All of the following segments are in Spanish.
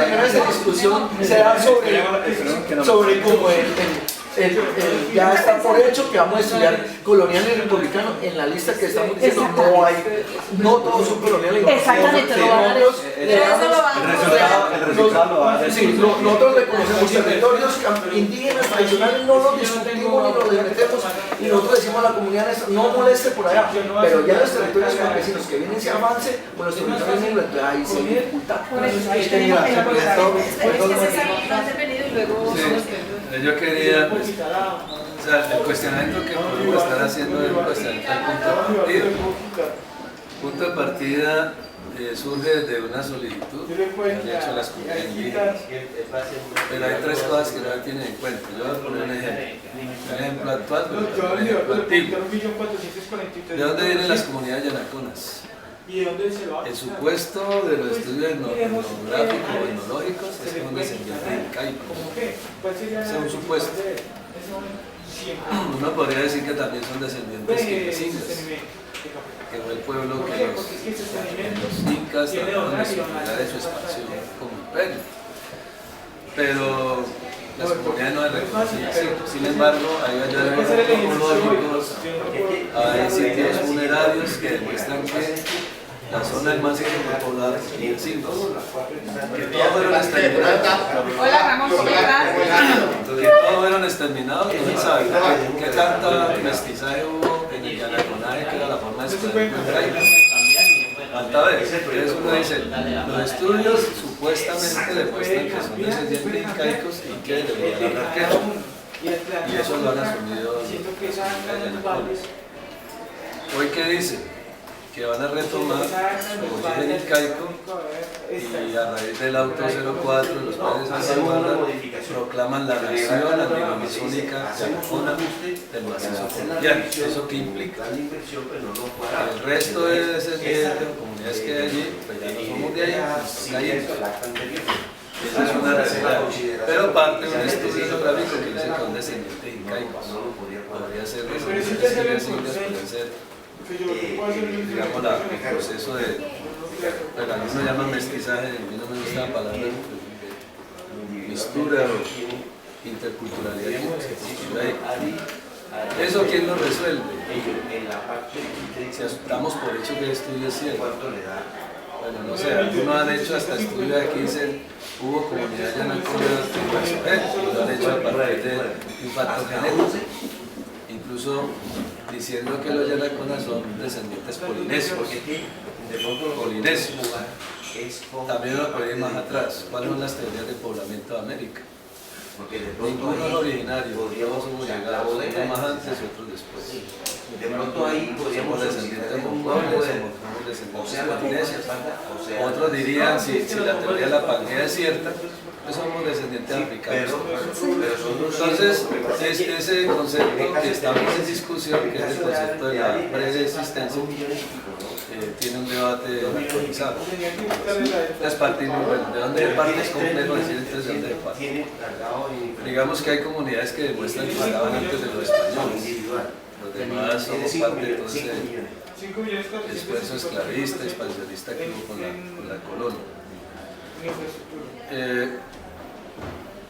mañana esa discusión se da sobre cómo ya está por hecho que vamos a estudiar colonial y republicano en la lista que estamos diciendo. No todos son coloniales. Exactamente, nosotros reconocemos territorios indígenas tradicionales, no los discutimos ni los desmetemos, y nosotros decimos a la comunidad no moleste por allá, pero ya los territorios campesinos que vienen ese avance, pues los territorios negros, entonces ahí se dificulta. Yo quería, pues, o sea, el cuestionamiento que podemos estar haciendo es un cuestionamiento del punto de partida surge de una solicitud que han hecho las comunidades indígenas, pero hay tres cosas que no la tienen en cuenta. Yo voy a poner un ejemplo actual, pero también un ejemplo antiguo. ¿De dónde vienen las comunidades yanaconas? El supuesto de los estudios etnográficos o etnológicos es que son descendientes incaicos. Ese es un supuesto. Uno podría decir que también son descendientes campesinos, que fue el pueblo que los incas trataron de superar su expansión como imperio. Pero las comunidades no se reconocen así. Sin embargo, hay hallazgos antropológicos, hay sitios funerarios que demuestran que la zona del macizo popular y el Cinco, que todos fueron exterminados. Hola Ramón, ¿cómo estás? Que todos fueron exterminados, no se sabe qué tanta mestizaje hubo en el yanaconaje, que era la forma de esclavismo incaico. Falta ver, entonces uno dice, los estudios supuestamente demuestran que son descendientes incaicos y que deberían hablar quechua, y eso lo han asumido los yanacones. ¿Hoy qué dice? Que van a retomar su origen incaico y a raíz del auto 04 los padres de Salvador proclaman la nación antiamazónica yanacona del macizo colombiano. ¿Eso qué implica? El resto de descendientes o comunidades que hay allí, pues ya no somos de ahí, nos cayendo. Esa es una realidad. Pero parte de un estudio geográfico que dice que son descendientes incaicos. Podría ser descendientes podrían ser digamos el proceso de, bueno, algunos llaman mestizaje, a mí no me gusta la palabra mistura o interculturalidad. ¿Eso quién lo resuelve? Si asustamos por hecho que el estudio es cierto. Bueno, no sé, algunos han hecho hasta estudios aquí, dicen, hubo comunidad yanacona y lo han hecho a partir de un factor genético. Incluso diciendo que los yanaconas son descendientes polinesios. También lo puede ir más atrás. ¿Cuáles son las teorías de poblamiento de América? Ninguno es originario, todos somos llegados, unos más antes y otros después. De pronto ahí podríamos descendientes mongoles, somos descendientes polinesios. Otros dirían, si la teoría de la Pangea es cierta, pues somos descendientes africanos. Entonces, ese concepto que estamos en discusión, que es el concepto de la preexistencia, tiene un debate actualizado. Es partir, bueno, ¿de dónde parte? Es complejo decir entonces de dónde parte. Digamos que hay comunidades que demuestran que estaban antes de los españoles. Los demás somos parte de todo ese esfuerzo esclavista, expansionista que hubo con la colonia.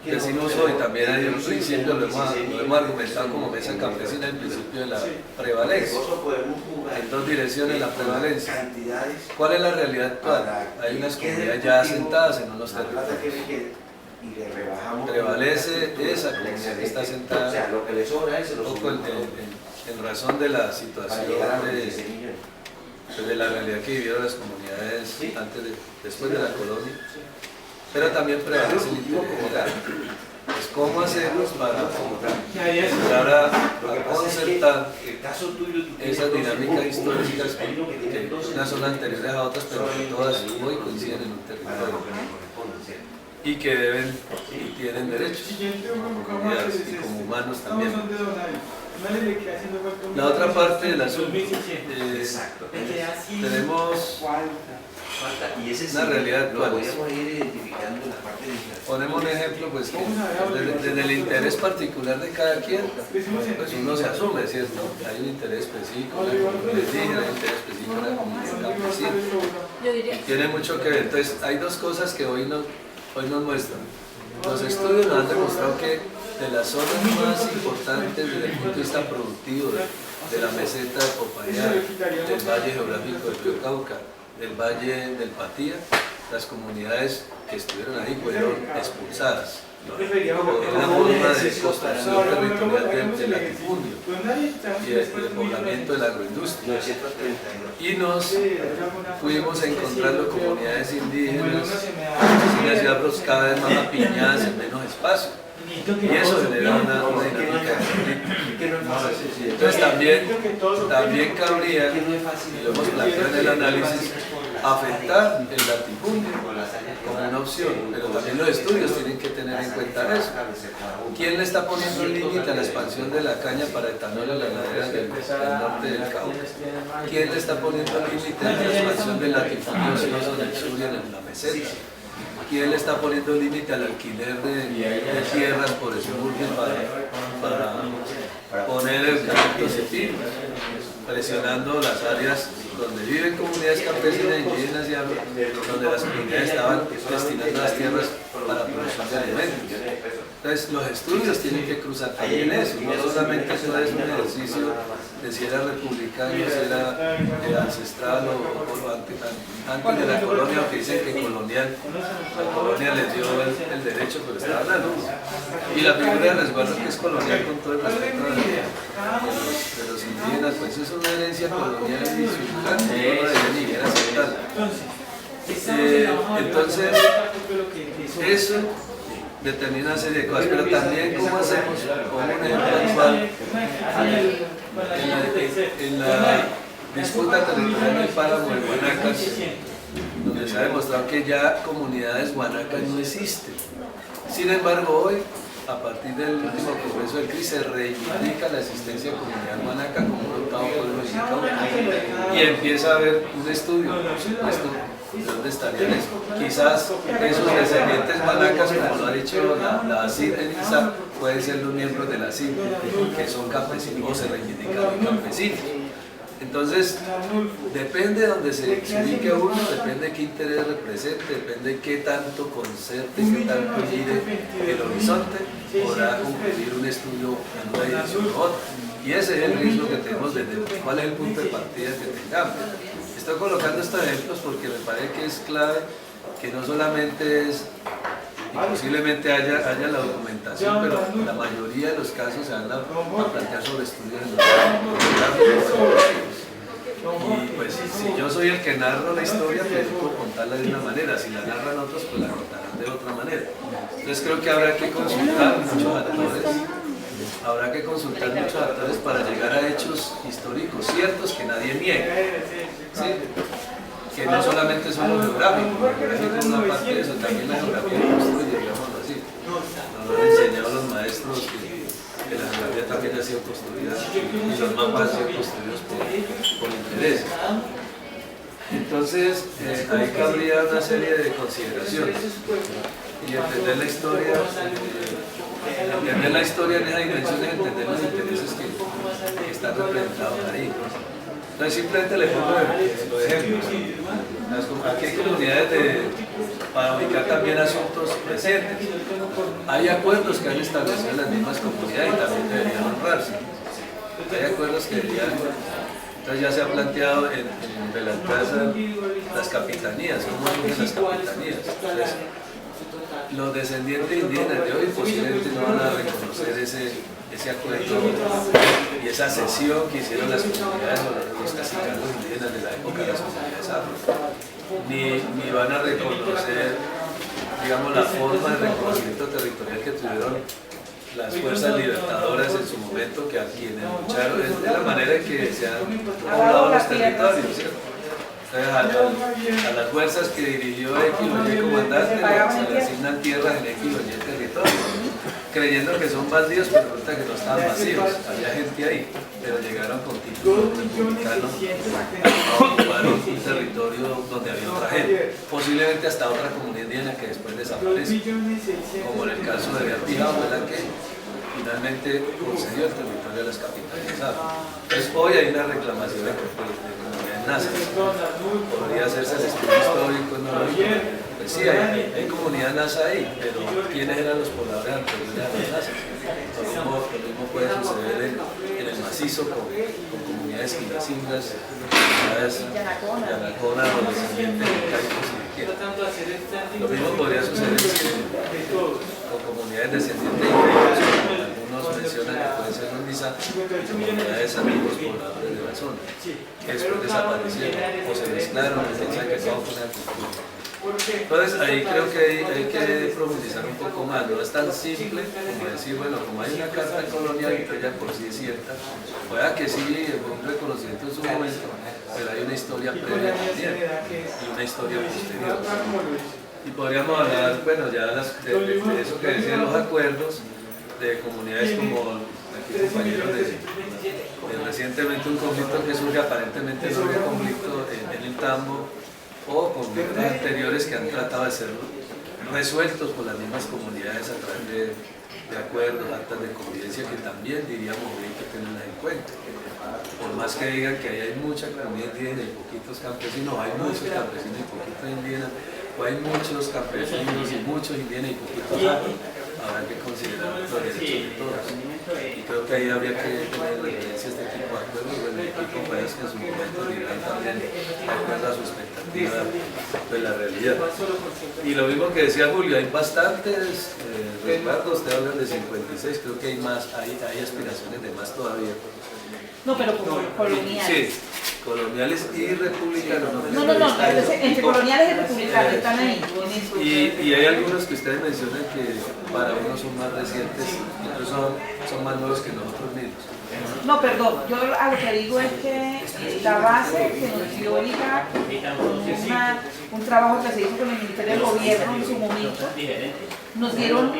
Decimos hoy, también hay un principio, lo hemos argumentado como mesa campesina, el principio de la prevalencia. En dos direcciones la prevalencia. ¿Cuál es la realidad actual? Hay unas comunidades ya asentadas en unos territorios. Prevalece esa comunidad que está asentada un poco en razón de la situación de la realidad que vivieron las comunidades después de la colonia. Pero también prevalece el interés general. Pues, ¿cómo hacemos para ayudar a concertar esas dinámicas históricas que unas son anteriores a otras, pero que todas hoy coinciden en un territorio y que deben y tienen derechos como comunidades y como humanos también? La otra parte del asunto, tenemos una realidad actual. Ponemos un ejemplo, pues, que desde el interés particular de cada quien, pues uno se asume, ¿cierto? Hay un interés específico en la comunidad indígena, hay un interés específico en la comunidad campesina. Y tiene mucho que ver. Entonces, hay dos cosas que hoy hoy nos muestran. Los estudios nos han demostrado que de las zonas más importantes desde el punto de vista productivo de la meseta de Popayán, del valle geográfico del río Cauca, del valle del Patía, las comunidades que estuvieron ahí fueron expulsadas. Es la forma de construcción territorial del latifundio y el poblamiento de la agroindustria. Y nos fuimos encontrando comunidades indígenas cada vez más apiñadas en menos espacio. Y eso genera una dinámica de conflicto. Entonces también cabría, y lo hemos planteado en el análisis, afectar el latifundio como una opción, pero también los estudios tienen que tener en cuenta eso. ¿Quién le está poniendo límite a la expansión de la caña para etanol en las laderas del norte del Cauca? ¿Quién le está poniendo límite a la expansión del latifundio ocioso en el sur y en la meseta? ¿Quién le está poniendo límite al alquiler de tierras por el suburbio para poner el capital civil, presionando las áreas donde viven comunidades campesinas, indígenas y donde las comunidades estaban destinando las tierras para producción de alimentos? Entonces los estudios tienen que cruzar también eso, no solamente eso es un ejercicio de si era republicano, si era ancestral o antes de la colonia, o que dicen que colonial, la colonia les dio el derecho, pero está hablando. Y la figura de resguardo que es colonial con todo el respeto de los indígenas, pues es una herencia colonial y ciudadana, no debería ni siquiera aceptarla. Entonces, eso determina una serie de cosas, pero también cómo hacemos, como un ejemplo actual, en la disputa territorial del páramo de Guanacas, donde se ha demostrado que ya comunidades guanacas no existen. Sin embargo, hoy, a partir del último congreso del CRI, se reivindica la existencia de comunidad guanaca como un octavo pueblo de Cauca, y empieza a haber un estudio, por supuesto, ¿de dónde estarían eso? Quizás esos descendientes manacas, como lo ha dicho la ACID en ISA, pueden ser los miembros de la ACID, que son campesinos o se reivindican campesinos. Entonces, depende de donde se ubique uno, depende de qué interés represente, depende de qué tanto concerte, qué tanto mire el horizonte, podrá concluir un estudio en una dirección u otra. Y ese es el riesgo que tenemos desde cuál es el punto de partida que tengamos. Estoy colocando estos ejemplos porque me parece que es clave que no solamente es, y posiblemente haya la documentación, pero la mayoría de los casos se van a plantear sobre estudios etnográficos. Y pues si yo soy el que narro la historia, pues puedo contarla de una manera, si la narran otros, pues la contarán de otra manera. Entonces creo que habrá que consultar muchos actores, para llegar a hechos históricos ciertos que nadie niegue, ¿sí? Que no solamente son los geográficos, es una parte de eso, también la geografía construye, digámoslo así. Nos han enseñado los maestros que la geografía también ha sido construida y los mapas han sido construidos por interés. Entonces, ahí cabría una serie de consideraciones y entender la historia. Entender la historia en esa dimensión es entender los intereses que están representados ahí. Entonces simplemente le pongo los ejemplos. Aquí hay comunidades para ubicar también asuntos presentes. Hay acuerdos que han establecido las mismas comunidades y también deberían honrarse. Hay acuerdos que deberían... Entonces ya se ha planteado en Belalcázar las capitanías, cómo surgen las capitanías. Entonces, los descendientes indígenas de hoy posiblemente no van a reconocer ese acuerdo y esa cesión que hicieron las comunidades, los cacicanos indígenas de la época de las comunidades afro, ni van a reconocer, digamos, la forma de reconocimiento territorial que tuvieron las fuerzas libertadoras en su momento, que a quienes lucharon, es de la manera en que se han poblado los territorios, ¿cierto? A las fuerzas que dirigió X o Y comandante se le asignan tierras en X o Y territorio, creyendo que son vacíos, pero resulta que no estaban vacíos, había gente ahí, pero llegaron con títulos republicanos a ocupar un territorio donde había otra gente, posiblemente hasta otra comunidad indígena que después desaparece, como en el caso de Beatijao, que finalmente concedió el territorio de las capitales. Entonces hoy hay una reclamación de comunidades nazis. Podría hacerse el estudio histórico, ¿no? Pues sí, hay comunidad NASA ahí, pero ¿quiénes eran los pobladores anteriores a la NASA? Lo mismo puede suceder en el macizo con comunidades quinacingas, comunidades yanacona o descendientes de caicos y de quién. Lo mismo podría suceder en Chile, con comunidades descendientes de caicos, algunos mencionan que pueden ser nondizas, y comunidades antiguos pobladores de la zona, que después desaparecieron o se mezclaron, entonces que todo fue una cultura. Entonces ahí creo que hay que profundizar un poco más, no es tan simple como decir, bueno, como hay una carta colonial que ya por sí es cierta, pueda que sí, fue un reconocimiento en su momento, pero hay una historia previa también y una historia posterior. Y podríamos hablar, bueno, ya de eso que decían los acuerdos, de comunidades como aquí compañeros de recientemente un conflicto que surge, aparentemente no había conflicto en el Tambo, o conflictos anteriores que han tratado de ser resueltos por las mismas comunidades a través de acuerdos, actas de convivencia que también diríamos bien que tenerlas en cuenta. Por más que digan que ahí hay mucha comunidad indígena y poquitos campesinos, hay muchos campesinos y poquitos indígenas, o hay muchos campesinos y muchos indígenas y poquitos afros, habrá que considerar los derechos de todos. Y creo que ahí habría que tener referencia a este tipo de acuerdos, bueno, hay compañeros que en su momento dirán también de acuerdo a su expectativa de la realidad. Y lo mismo que decía Julio, hay bastantes resguardos, usted habla de 56, creo que hay más, hay aspiraciones de más todavía. No, pero como coloniales. Sí, coloniales y republicanos. No, entre coloniales y republicanos están ahí. Y hay algunos que ustedes mencionan que para unos son más recientes, incluso son más nuevos que nosotros mismos. No, perdón, yo a lo que digo es que la base que nos dio ahorita, un trabajo que se hizo con el Ministerio del Gobierno en su momento, nos dieron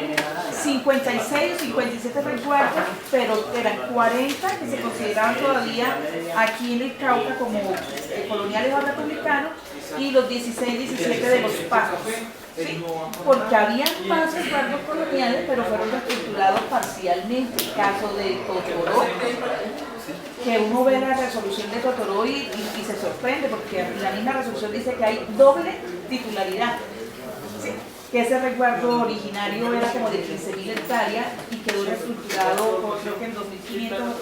56 o 57 resguardos, pero eran 40 que se consideraban todavía aquí en el Cauca como coloniales o republicanos y los 16, 17 de los pacos. ¿Sí? Porque habían más resguardos coloniales, pero fueron reestructurados parcialmente. El caso de Totoró, que uno ve la resolución de Totoró y se sorprende, porque la misma resolución dice que hay doble titularidad. ¿Sí? Que ese resguardo originario era como de 15.000 hectáreas y quedó reestructurado por creo que en 2.500 o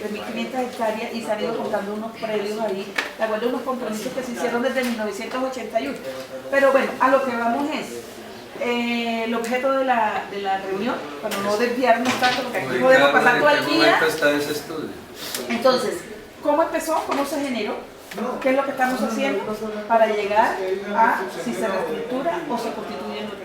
3.500 hectáreas y se han ido contando unos predios ahí, de acuerdo a unos compromisos que se hicieron desde 1981. Pero bueno, a lo que vamos es el objeto de la reunión, para no desviarnos tanto, porque aquí podemos pasar todo el día. Está ese estudio? Entonces, ¿cómo empezó? ¿Cómo se generó? ¿Qué es lo que estamos haciendo para llegar a si se reestructura o se constituye en lo que